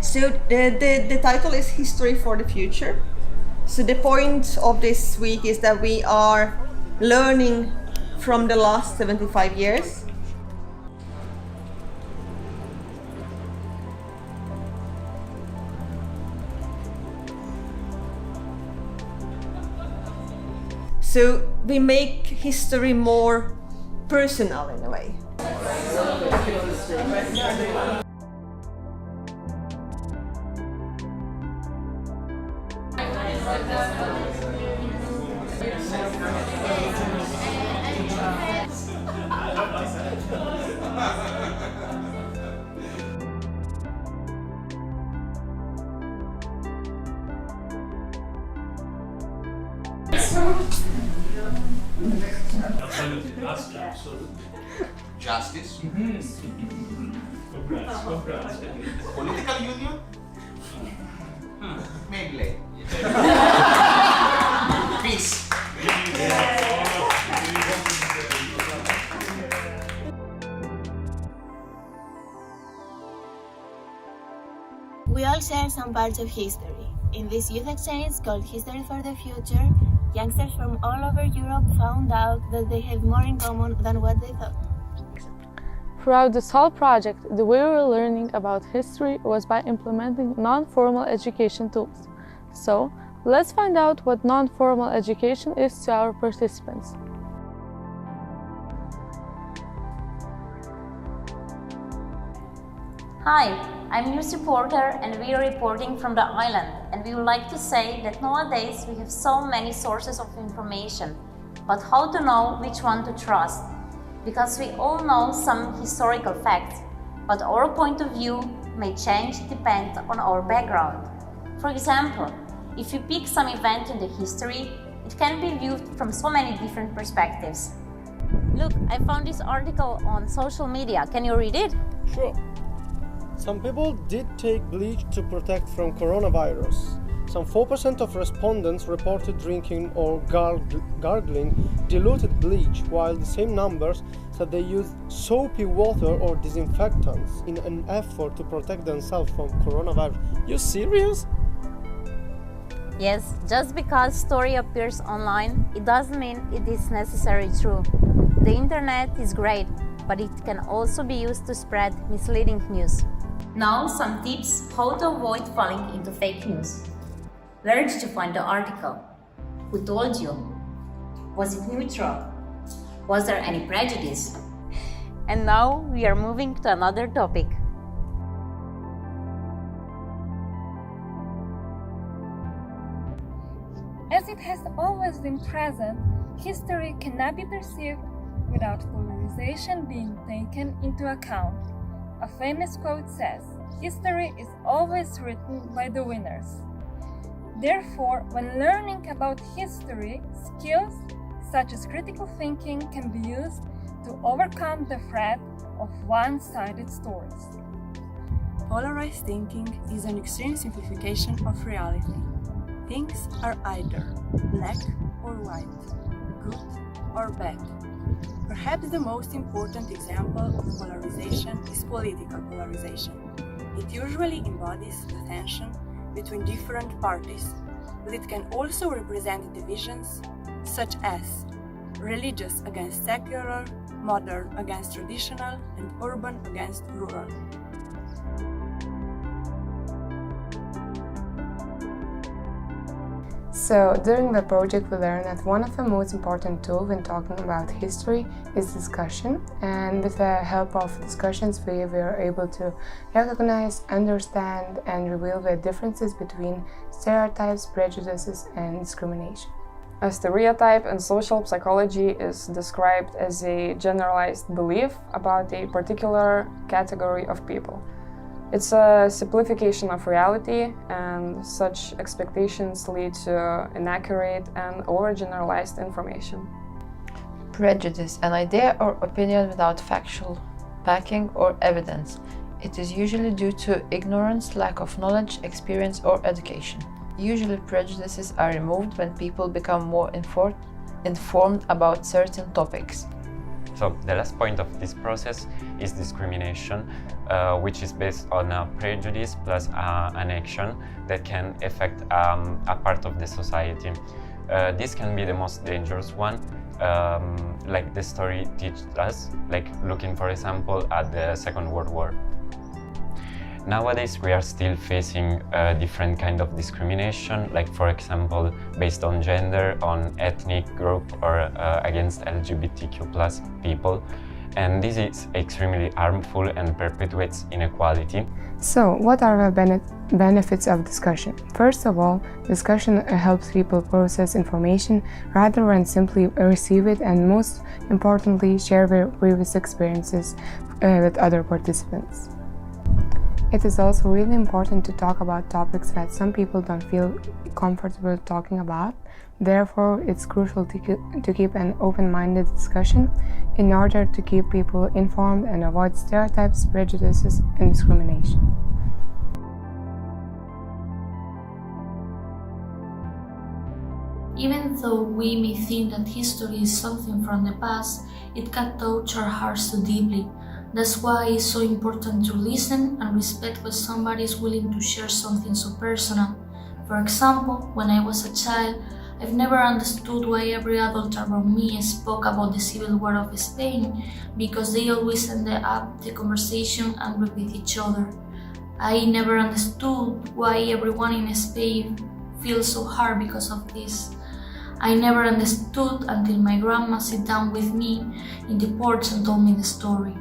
So the title is History for the Future. So the point of this week is that we are learning from the last 75 years. So we make history more personal in a way. Justice. Political union? Maybe later. Peace. We all share some parts of history. In this youth exchange called History for the Future, youngsters from all over Europe found out that they have more in common than what they thought. Throughout this whole project, the way we were learning about history was by implementing non-formal education tools. So, let's find out what non-formal education is to our participants. Hi, I'm news reporter and we are reporting from the island, and we would like to say that nowadays we have so many sources of information, but how to know which one to trust? Because we all know some historical facts, but our point of view may change depending on our background. For example, if you pick some event in the history, it can be viewed from so many different perspectives. Look, I found this article on social media. Can you read it? Sure. Some people did take bleach to protect from coronavirus. Some 4% of respondents reported drinking or gargling diluted bleach, while the same numbers said they used soapy water or disinfectants in an effort to protect themselves from coronavirus. You serious? Yes, just because story appears online, it doesn't mean it is necessarily true. The internet is great, but it can also be used to spread misleading news. Now some tips how to avoid falling into fake news. Where did you find the article? Who told you? Was it neutral? Was there any prejudice? And now we are moving to another topic. As it has always been present, history cannot be perceived without polarization being taken into account. A famous quote says, "History is always written by the winners." Therefore, when learning about history, skills such as critical thinking can be used to overcome the threat of one-sided stories. Polarized thinking is an extreme simplification of reality. Things are either black or white, good or bad. Perhaps the most important example of polarization is political polarization. It usually embodies the tension between different parties, but it can also represent divisions such as religious against secular, modern against traditional, and urban against rural. So, during the project we learned that one of the most important tools when talking about history is discussion, and with the help of discussions we were able to recognize, understand and reveal the differences between stereotypes, prejudices and discrimination. A stereotype in social psychology is described as a generalized belief about a particular category of people. It's a simplification of reality, and such expectations lead to inaccurate and overgeneralized information. Prejudice, an idea or opinion without factual backing or evidence. It is usually due to ignorance, lack of knowledge, experience, or education. Usually prejudices are removed when people become more informed about certain topics. So the last point of this process is discrimination, which is based on a prejudice plus an action that can affect a part of the society. This can be the most dangerous one, like the story teaches us, like looking for example at the Second World War. Nowadays we are still facing different kind of discrimination, like for example based on gender, on ethnic group, or against LGBTQ+ people. And this is extremely harmful and perpetuates inequality. So, what are the benefits of discussion? First of all, discussion helps people process information rather than simply receive it, and most importantly, share their previous experiences with other participants. It is also really important to talk about topics that some people don't feel comfortable talking about. Therefore, it's crucial to keep an open-minded discussion in order to keep people informed and avoid stereotypes, prejudices, and discrimination. Even though we may think that history is something from the past, it can touch our hearts too deeply. That's why it's so important to listen and respect when somebody is willing to share something so personal. For example, when I was a child, I've never understood why every adult around me spoke about the Civil War of Spain, because they always ended up the conversation angry with each other. I never understood why everyone in Spain feels so hard because of this. I never understood until my grandma sat down with me in the porch and told me the story.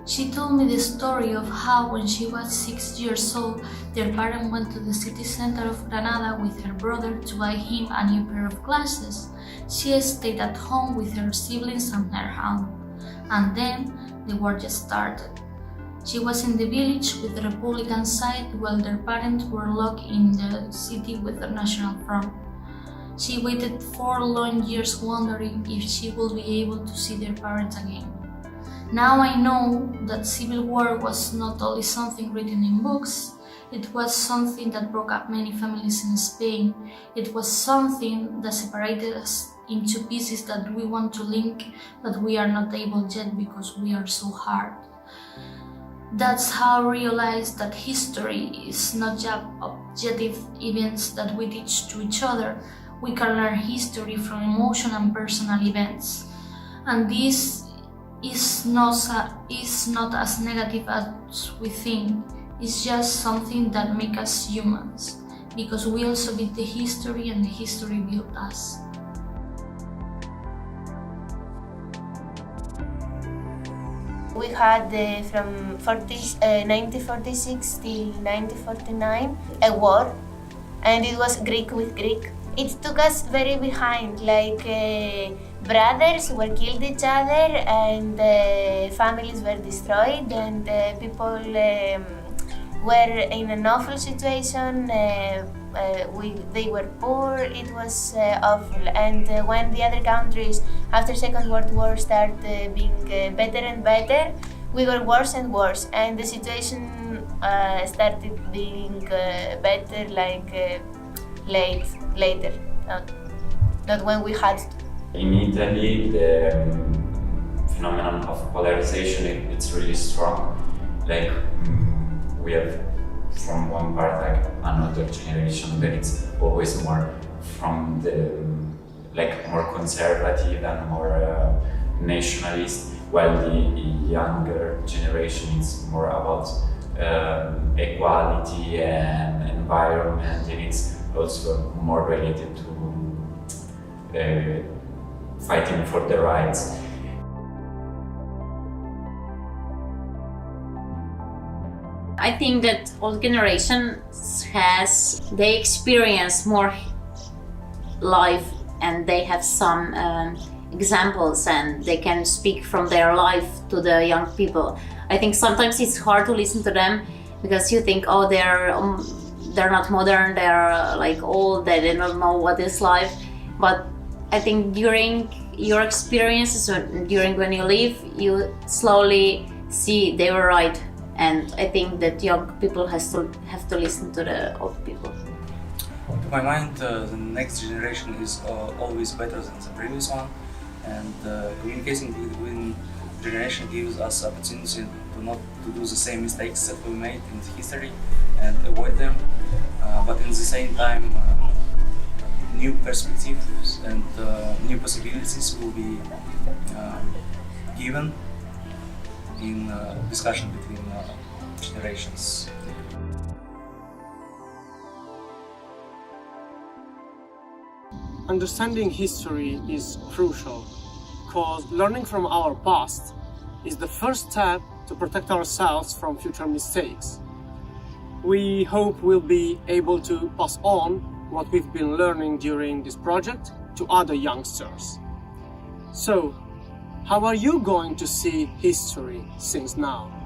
She told me the story of how when she was 6 years old, their parents went to the city center of Granada with her brother to buy him a new pair of glasses. She stayed at home with her siblings and her aunt. And then the war just started. She was in the village with the Republican side while their parents were locked in the city with the National Front. She waited 4 long years wondering if she would be able to see their parents again. Now I know that Civil War was not only something written in books, it was something that broke up many families in Spain. It was something that separated us into pieces that we want to link, but we are not able yet because we are so hard. That's how I realized that history is not just objective events that we teach to each other. We can learn history from emotional and personal events. And this is not as negative as we think. It's just something that makes us humans, because we also build the history and the history built us. We had from 1946 till 1949 a war, and it was Greek with Greek. It took us very behind, like brothers were killed each other, and families were destroyed, and people were in an awful situation. They were poor. It was awful. And when the other countries after Second World War started being better and better, we were worse and worse, and the situation started being better like later, not when we had to. In Italy, the phenomenon of polarization, it's really strong. Like we have from one part like another generation that it's always more from the more conservative and more nationalist, while the younger generation is more about equality and environment, and it's also more related to fighting for the rights. I think that old generations they experience more life, and they have some examples, and they can speak from their life to the young people. I think sometimes it's hard to listen to them because you think, oh, they're not modern, they're like old, they don't know what is life. But I think during your experiences, during when you live, you slowly see they were right. And I think that young people have to listen to the old people. To my mind, the next generation is always better than the previous one, and communication between generation gives us opportunity to not to do the same mistakes that we made in the history and avoid them, but in the same time new perspectives and new possibilities will be given in discussion between generations. Understanding history is crucial because learning from our past is the first step to protect ourselves from future mistakes. We hope we'll be able to pass on what we've been learning during this project to other youngsters. So, how are you going to see history since now?